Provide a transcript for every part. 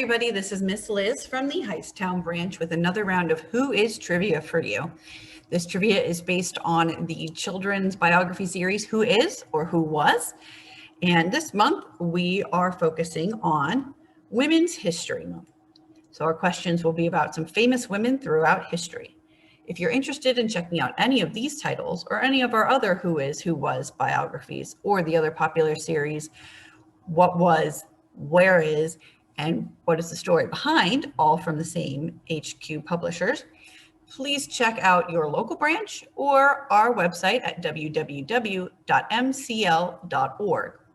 everybody, this is Miss Liz from the Hightstown branch with another round of Who Is Trivia for you. This trivia is based on the children's biography series Who Is or Who Was. And this month we are focusing on Women's History Month. So our questions will be about some famous women throughout history. If you're interested in checking out any of these titles or any of our other Who Is, Who Was biographies or the other popular series, What Was, Where Is, and What is the Story Behind, all from the same HQ publishers, please check out your local branch or our website at www.mcl.org,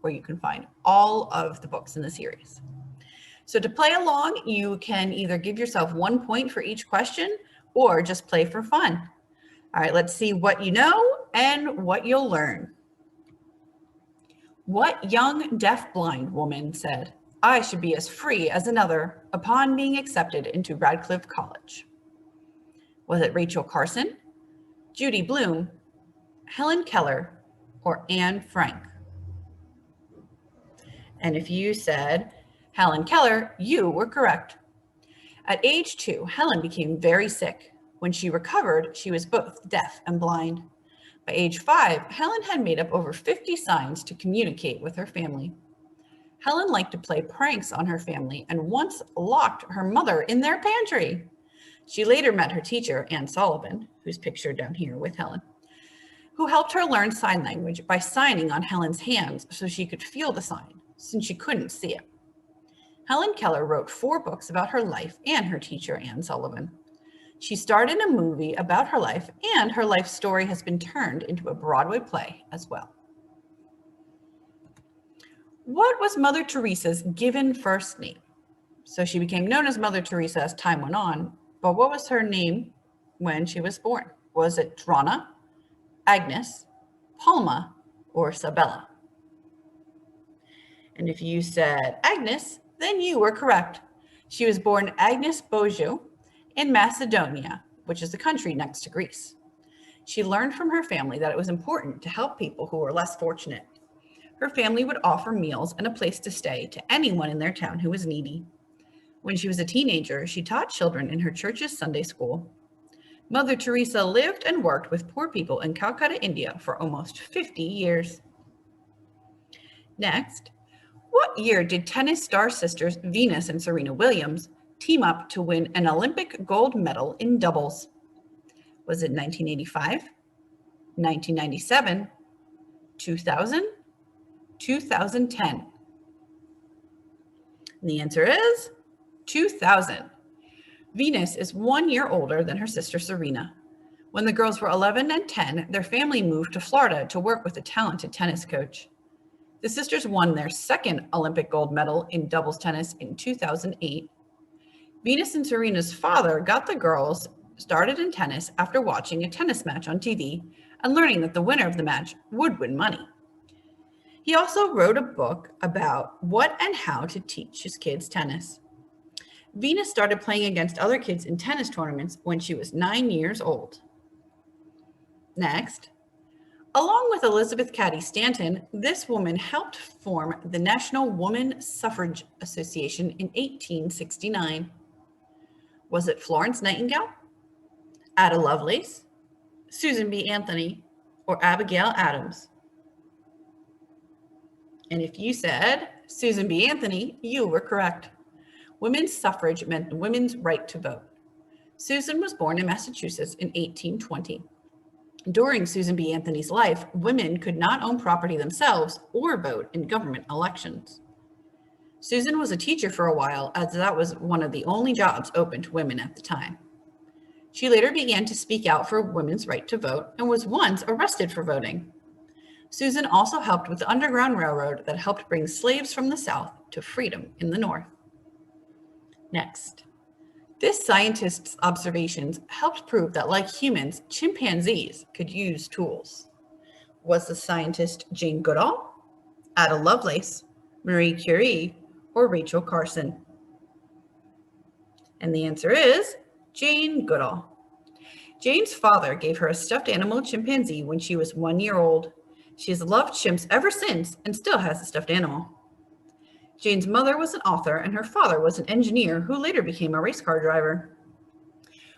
where you can find all of the books in the series. So to play along, you can either give yourself 1 point for each question or just play for fun. All right, let's see what you know and what you'll learn. What young deaf-blind woman said, "I should be as free as another" upon being accepted into Radcliffe College? Was it Rachel Carson, Judy Blume, Helen Keller, or Anne Frank? And if you said Helen Keller, you were correct. At age 2, Helen became very sick. When she recovered, she was both deaf and blind. By age 5, Helen had made up over 50 signs to communicate with her family. Helen liked to play pranks on her family and once locked her mother in their pantry. She later met her teacher, Anne Sullivan, who's pictured down here with Helen, who helped her learn sign language by signing on Helen's hands so she could feel the sign, since she couldn't see it. Helen Keller wrote 4 books about her life and her teacher, Anne Sullivan. She starred in a movie about her life, and her life story has been turned into a Broadway play as well. What was Mother Teresa's given first name? So she became known as Mother Teresa as time went on, but what was her name when she was born? Was it Drana, Agnes, Palma, or Sabella? And if you said Agnes, then you were correct. She was born Agnes Bogiou in Macedonia, which is the country next to Greece. She learned from her family that it was important to help people who were less fortunate. Her family would offer meals and a place to stay to anyone in their town who was needy. When she was a teenager, she taught children in her church's Sunday school. Mother Teresa lived and worked with poor people in Calcutta, India for almost 50 years. Next, what year did tennis star sisters Venus and Serena Williams team up to win an Olympic gold medal in doubles? Was it 1985, 1997, 2000, 2010? And the answer is 2000. Venus is 1 year older than her sister Serena. When the girls were 11 and 10, their family moved to Florida to work with a talented tennis coach. The sisters won their second Olympic gold medal in doubles tennis in 2008. Venus and Serena's father got the girls started in tennis after watching a tennis match on TV and learning that the winner of the match would win money. He also wrote a book about what and how to teach his kids tennis. Venus started playing against other kids in tennis tournaments when she was 9 years old. Next, along with Elizabeth Cady Stanton, this woman helped form the National Woman Suffrage Association in 1869. Was it Florence Nightingale, Ada Lovelace, Susan B. Anthony, or Abigail Adams? And if you said Susan B. Anthony, you were correct. Women's suffrage meant women's right to vote. Susan was born in Massachusetts in 1820. During Susan B. Anthony's life, women could not own property themselves or vote in government elections. Susan was a teacher for a while, as that was one of the only jobs open to women at the time. She later began to speak out for women's right to vote and was once arrested for voting. Susan also helped with the Underground Railroad that helped bring slaves from the South to freedom in the North. Next, this scientist's observations helped prove that, like humans, chimpanzees could use tools. Was the scientist Jane Goodall, Ada Lovelace, Marie Curie, or Rachel Carson? And the answer is Jane Goodall. Jane's father gave her a stuffed animal chimpanzee when she was 1 year old. She has loved chimps ever since and still has a stuffed animal. Jane's mother was an author and her father was an engineer who later became a race car driver.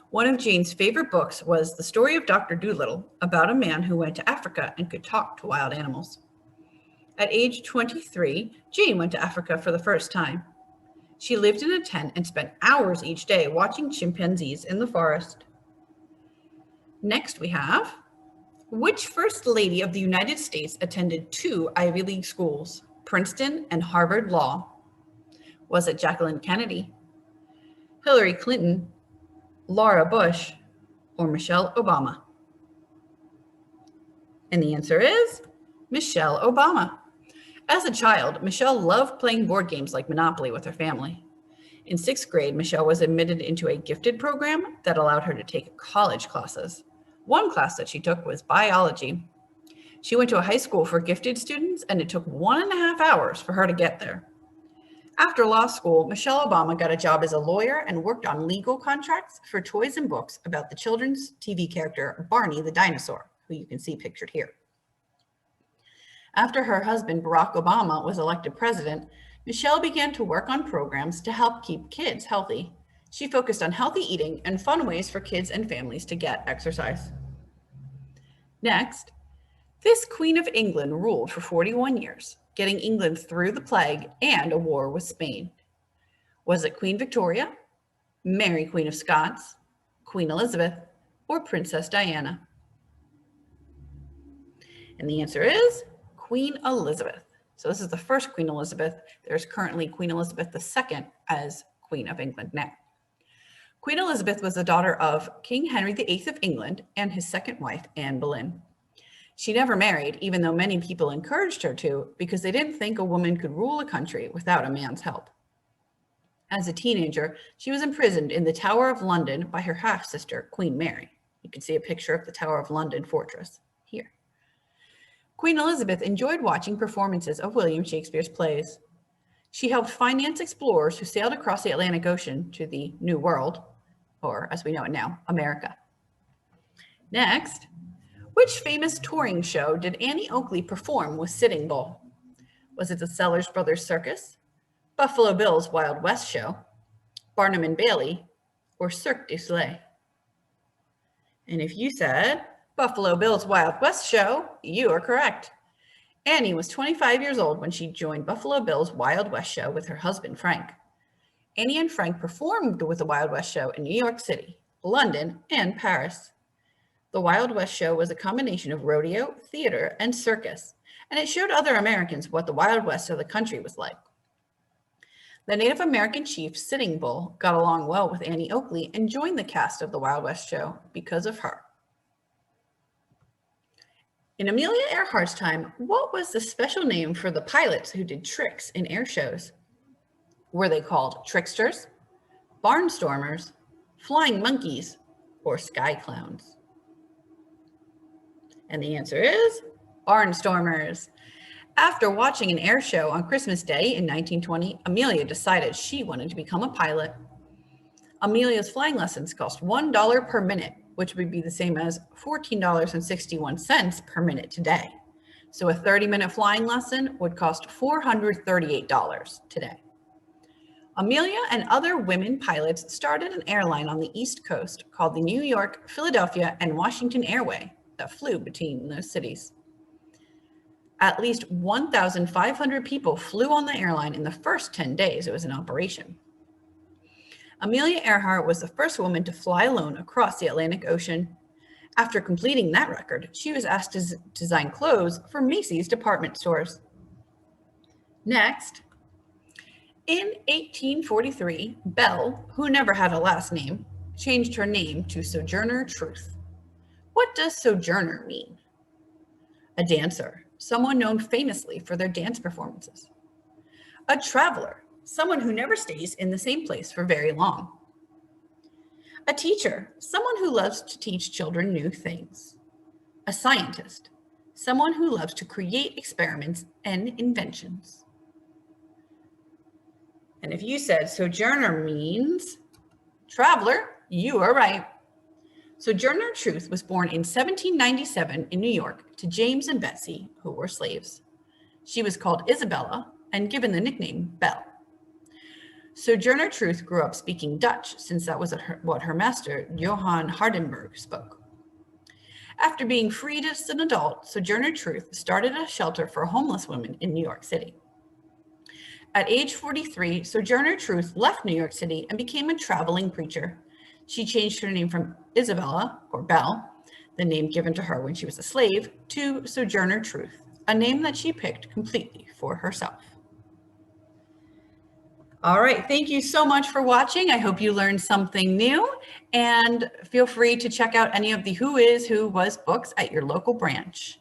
One of Jane's favorite books was The Story of Dr. Dolittle, about a man who went to Africa and could talk to wild animals. At age 23, Jane went to Africa for the first time. She lived in a tent and spent hours each day watching chimpanzees in the forest. Next we have, which First Lady of the United States attended 2 Ivy League schools, Princeton and Harvard Law? Was it Jacqueline Kennedy, Hillary Clinton, Laura Bush, or Michelle Obama? And the answer is Michelle Obama. As a child, Michelle loved playing board games like Monopoly with her family. In 6th grade, Michelle was admitted into a gifted program that allowed her to take college classes. One class that she took was biology. She went to a high school for gifted students, and it took 1.5 hours for her to get there. After law school, Michelle Obama got a job as a lawyer and worked on legal contracts for toys and books about the children's TV character Barney the dinosaur, who you can see pictured here. After her husband, Barack Obama, was elected president, Michelle began to work on programs to help keep kids healthy. She focused on healthy eating and fun ways for kids and families to get exercise. Next, this Queen of England ruled for 41 years, getting England through the plague and a war with Spain. Was it Queen Victoria, Mary Queen of Scots, Queen Elizabeth, or Princess Diana? And the answer is Queen Elizabeth. So this is the first Queen Elizabeth. There's currently Queen Elizabeth II as Queen of England now. Queen Elizabeth was the daughter of King Henry VIII of England and his second wife, Anne Boleyn. She never married, even though many people encouraged her to, because they didn't think a woman could rule a country without a man's help. As a teenager, she was imprisoned in the Tower of London by her half-sister, Queen Mary. You can see a picture of the Tower of London fortress here. Queen Elizabeth enjoyed watching performances of William Shakespeare's plays. She helped finance explorers who sailed across the Atlantic Ocean to the New World, or as we know it now, America. Next, which famous touring show did Annie Oakley perform with Sitting Bull? Was it the Sellers Brothers Circus, Buffalo Bill's Wild West Show, Barnum and Bailey, or Cirque du Soleil? And if you said Buffalo Bill's Wild West Show, you are correct. Annie was 25 years old when she joined Buffalo Bill's Wild West Show with her husband, Frank. Annie and Frank performed with the Wild West Show in New York City, London, and Paris. The Wild West Show was a combination of rodeo, theater, and circus, and it showed other Americans what the Wild West of the country was like. The Native American chief Sitting Bull got along well with Annie Oakley and joined the cast of the Wild West Show because of her. In Amelia Earhart's time, what was the special name for the pilots who did tricks in air shows? Were they called tricksters, barnstormers, flying monkeys, or sky clowns? And the answer is barnstormers. After watching an air show on Christmas Day in 1920, Amelia decided she wanted to become a pilot. Amelia's flying lessons cost $1 per minute, which would be the same as $14.61 per minute today. So a 30-minute flying lesson would cost $438 today. Amelia and other women pilots started an airline on the East Coast called the New York, Philadelphia, and Washington Airway that flew between those cities. At least 1,500 people flew on the airline in the first 10 days it was in operation. Amelia Earhart was the first woman to fly alone across the Atlantic Ocean. After completing that record, she was asked to design clothes for Macy's department stores. Next, in 1843, Belle, who never had a last name, changed her name to Sojourner Truth. What does sojourner mean? A dancer, someone known famously for their dance performances. A traveler, someone who never stays in the same place for very long. A teacher, someone who loves to teach children new things. A scientist, someone who loves to create experiments and inventions. And if you said sojourner means traveler, you are right. Sojourner Truth was born in 1797 in New York to James and Betsy, who were slaves. She was called Isabella, and given the nickname Belle. Sojourner Truth grew up speaking Dutch, since that was what her master, Johann Hardenberg, spoke. After being freed as an adult, Sojourner Truth started a shelter for homeless women in New York City. At age 43, Sojourner Truth left New York City and became a traveling preacher. She changed her name from Isabella, or Belle, the name given to her when she was a slave, to Sojourner Truth, a name that she picked completely for herself. All right, thank you so much for watching. I hope you learned something new, and feel free to check out any of the Who Is, Who Was books at your local branch.